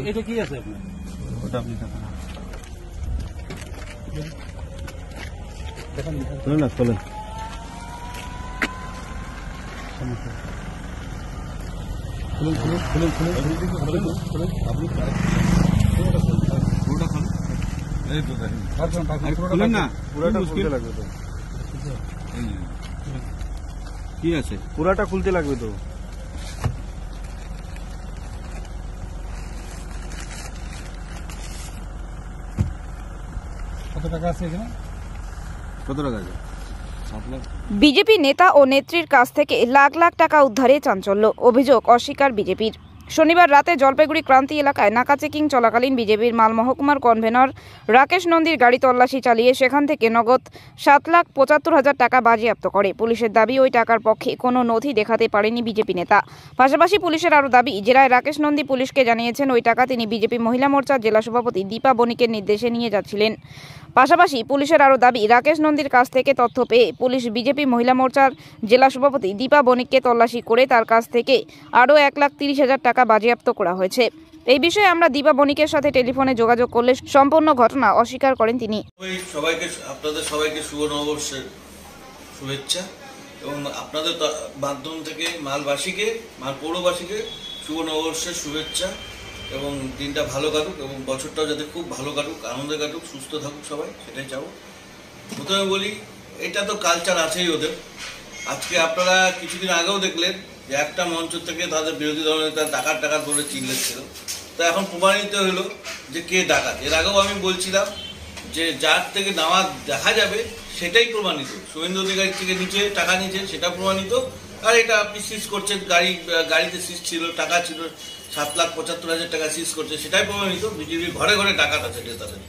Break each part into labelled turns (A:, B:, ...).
A: এটা কি আছে আপনার?
B: ওটা আপনি দেখুন না, খোলেন। কি আছে? পুরাটা খুলতে লাগবে তো।
A: কত টাকা আছে এখানে?
B: কত টাকা আছে?
C: বিজেপি নেতা ও নেত্রীর কাছ থেকে লাখ লাখ টাকা উদ্ধারে চাঞ্চল্য, অভিযোগ অস্বীকার বিজেপির। শনিবার রাতে জলপাইগুড়ি ক্রান্তি এলাকায় নাকা চেকিং চলাকালীন বিজেপির মাল মহকুমার কনভেনর রাকেশ নন্দীর গাড়ি তল্লাশি চালিয়ে সেখান থেকে নগদ 7,75,000 টাকা বাজেয়াপ্ত করে। পুলিশের দাবি, ওই টাকার পক্ষে কোনো নথি দেখাতে পারেনি বিজেপি নেতা। পাশাপাশি পুলিশের আরও দাবি, জেলায় রাকেশ নন্দী পুলিশকে জানিয়েছেন ওই টাকা তিনি বিজেপি মহিলা মোর্চার জেলা সভাপতি দীপা বণিকের নির্দেশে নিয়ে যাচ্ছিলেন। পাশাপাশি পুলিশের আরও দাবি, রাকেশ নন্দীর কাছ থেকে তথ্য পেয়ে পুলিশ বিজেপি মহিলা মোর্চার জেলা সভাপতি দীপা বণিককে তল্লাশি করে তার কাছ থেকে আরও 1,30,000 টাকা বাজেয়াপ্ত করা হয়েছে। এই বিষয়ে আমরা দীপা বণিকের সাথে টেলিফোনে যোগাযোগ করলে সম্পূর্ণ ঘটনা অস্বীকার করেন তিনি।
D: আপনাদের সবাইকে শুভ নববর্ষের শুভেচ্ছা এবং আপনাদের মাধ্যম থেকে মালবাসীকে, মাল পৌরবাসীকে শুভ নববর্ষের শুভেচ্ছা এবং দিনটা ভালো কাটুক এবং বছরটাও যাতে খুব ভালো কাটুক, আনন্দে কাটুক, সুস্থ থাকুক সবাই, সেটাই চাবো। প্রথমে বলি, এটা তো কালচার আছেই ওদের। আজকে আপনারা কিছুদিন আগেও দেখলেন যে একটা মঞ্চ থেকে তাদের বিরোধী দলনেতা ডাকাত বলে চিল্লাচ্ছিল। তো এখন প্রমাণিত হলো যে কে ডাকাত। এর আগেও আমি বলছিলাম যে যার থেকে নেওয়া দেখা যাবে সেটাই প্রমাণিত। শুভেন্দু অধিকারী থেকে নিচে টাকা নিচে সেটা প্রমাণিত। আর এটা আপনি সিজ করছেন, গাড়িতে সিজ ছিল, টাকা ছিল 7,75,000 টাকা সিজ করছে, সেটাই প্রমাণিত। বিজেপির ঘরে ঘরে ডাকাত আছে নেতাদের।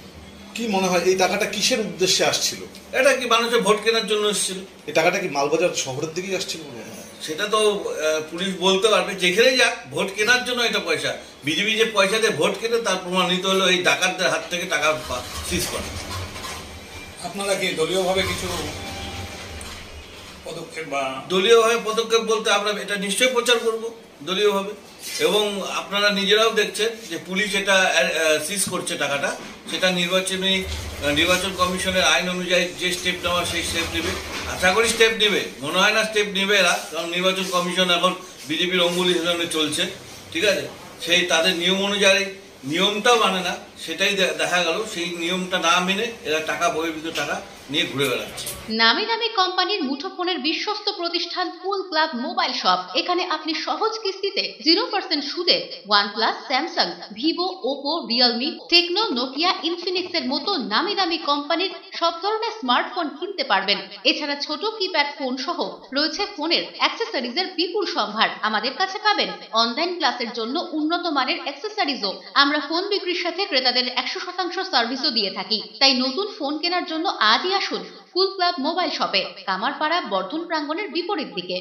E: কি মনে হয় এই টাকাটা কিসের উদ্দেশ্যে আসছিল?
D: এটা কি মানুষের ভোট কেনার জন্য এসেছিল?
E: এই টাকাটা কি মালবাজার শহরের দিকেই আসছিল?
D: সেটা তো পুলিশ বলতে পারবে। যেখানে যাক, ভোট কেনার জন্য এটা পয়সা। বিজেপি যে পয়সা দিয়ে ভোট কেনে তার প্রমাণিত হলো এই ডাকাতদের হাত থেকে টাকা সিজ করে।
A: আপনারা কি দলীয়ভাবে কিছু পদক্ষেপ বা
D: দলীয়ভাবে পদক্ষেপ বলতে আমরা এটা নিশ্চয়ই প্রচার করব দলীয়ভাবে। এবং আপনারা নিজেরাও দেখছেন যে পুলিশ এটা সিজ করছে টাকাটা, সেটা নির্বাচন কমিশনের আইন অনুযায়ী যে স্টেপ নেওয়া সেই স্টেপ নেবে। আশা করি স্টেপ নেবে, মনে হয় না স্টেপ নেবে এরা, কারণ নির্বাচন কমিশন এখন বিজেপির অঙ্গুলি হিসেবে চলছে, ঠিক আছে। সেই তাদের নিয়ম অনুযায়ী নিয়মটাও মানে না, সেটাই দেখা গেল। সেই নিয়মটা না মেনে এরা টাকা, বহির্ভূত টাকা নিয়ে ঘুরে বেড়াচ্ছে।
F: নামি দামি কোম্পানির মুঠোফোনের বিশ্বস্ত প্রতিষ্ঠান কুল ক্লাব মোবাইল শপ। এখানে আপনি সহজ কিস্তিতে 0% সুদে OnePlus, Samsung, Vivo, Oppo, Realme, Tecno, Nokia, Infinix এর মতো নামি দামি কোম্পানির সব ধরনের স্মার্টফোন কিনতে পারবেন। এছাড়া ছোট কিপ্যাড ফোন সহ রয়েছে ফোনের অ্যাক্সেসরিজের বিপুল সম্ভার। আমাদের কাছে পাবেন অনলাইন ক্লাসের জন্য উন্নত মানের অ্যাক্সেসরিজও। আমরা ফোন বিক্রির সাথে ক্রেতাদের 100% সার্ভিসও দিয়ে থাকি। তাই নতুন ফোন কেনার জন্য আজই আসুন কুল ক্লাব মোবাইল শপে, কামারপাড়া বর্ধন প্রাঙ্গণের বিপরীত দিকে।